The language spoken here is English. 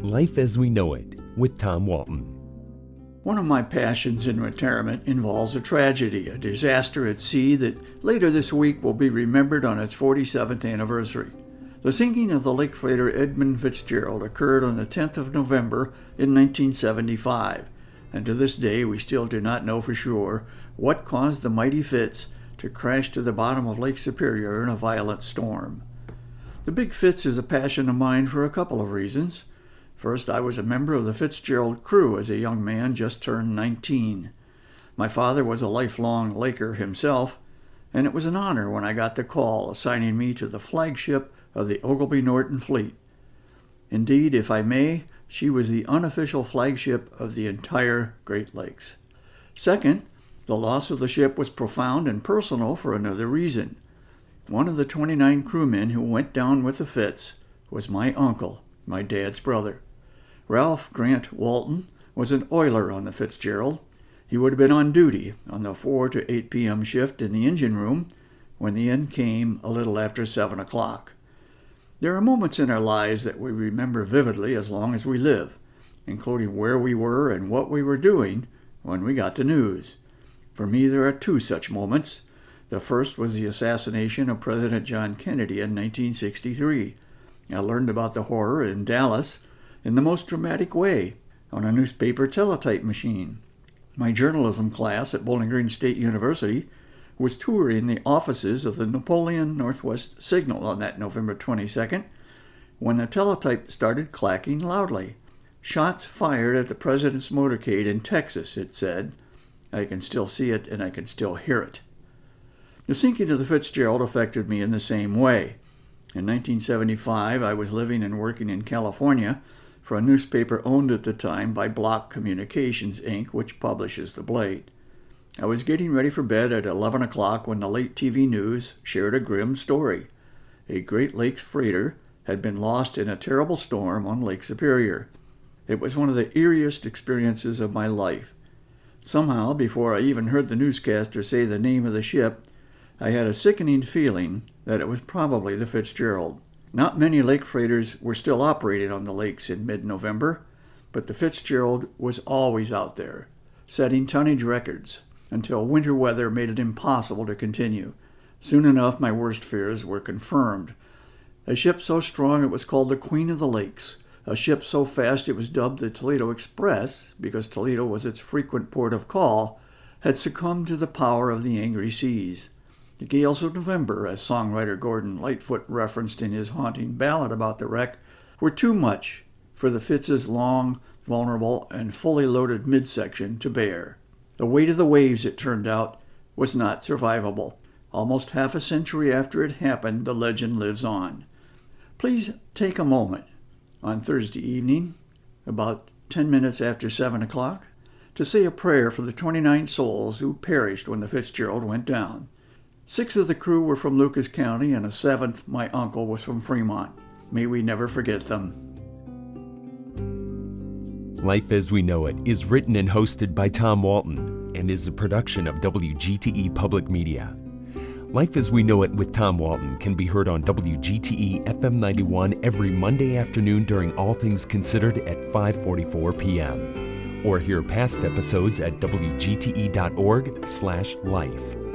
Life as We Know It with Tom Walton. One of my passions in retirement involves a tragedy, a disaster at sea that later this week will be remembered on its 47th anniversary. The sinking of the lake freighter Edmund Fitzgerald occurred on the 10th of November in 1975, and to this day we still do not know for sure what caused the mighty Fitz to crash to the bottom of Lake Superior in a violent storm. The Big Fitz is a passion of mine for a couple of reasons. First, I was a member of the Fitzgerald crew as a young man just turned 19. My father was a lifelong Laker himself, and it was an honor when I got the call assigning me to the flagship of the Ogilvy Norton fleet. Indeed, if I may, she was the unofficial flagship of the entire Great Lakes. Second, the loss of the ship was profound and personal for another reason. One of the 29 crewmen who went down with the Fitz was my uncle, my dad's brother. Ralph Grant Walton was an oiler on the Fitzgerald. He would have been on duty on the 4 to 8 p.m. shift in the engine room when the end came a little after 7 o'clock. There are moments in our lives that we remember vividly as long as we live, including where we were and what we were doing when we got the news. For me, there are two such moments. The first was the assassination of President John Kennedy in 1963. I learned about the horror in Dallas in the most dramatic way on a newspaper teletype machine. My journalism class at Bowling Green State University was touring the offices of the Napoleon Northwest Signal on that November 22nd when the teletype started clacking loudly. "Shots fired at the president's motorcade in Texas," it said. I can still see it and I can still hear it. The sinking of the Fitzgerald affected me in the same way. In 1975, I was living and working in California for a newspaper owned at the time by Block Communications, Inc., which publishes The Blade. I was getting ready for bed at 11 o'clock when the late TV news shared a grim story. A Great Lakes freighter had been lost in a terrible storm on Lake Superior. It was one of the eeriest experiences of my life. Somehow, before I even heard the newscaster say the name of the ship, I had a sickening feeling that it was probably the Fitzgerald. Not many lake freighters were still operating on the lakes in mid-November, but the Fitzgerald was always out there, setting tonnage records, until winter weather made it impossible to continue. Soon enough, my worst fears were confirmed. A ship so strong it was called the Queen of the Lakes, a ship so fast it was dubbed the Toledo Express, because Toledo was its frequent port of call, had succumbed to the power of the angry seas. The gales of November, as songwriter Gordon Lightfoot referenced in his haunting ballad about the wreck, were too much for the Fitz's long, vulnerable, and fully loaded midsection to bear. The weight of the waves, it turned out, was not survivable. Almost half a century after it happened, the legend lives on. Please take a moment on Thursday evening, about 10 minutes after 7 o'clock, to say a prayer for the 29 souls who perished when the Fitzgerald went down. 6 of the crew were from Lucas County, and a 7th, my uncle, was from Fremont. May we never forget them. Life as We Know It is written and hosted by Tom Walton and is a production of WGTE Public Media. Life as We Know It with Tom Walton can be heard on WGTE FM 91 every Monday afternoon during All Things Considered at 5:44 p.m. Or hear past episodes at wgte.org/life.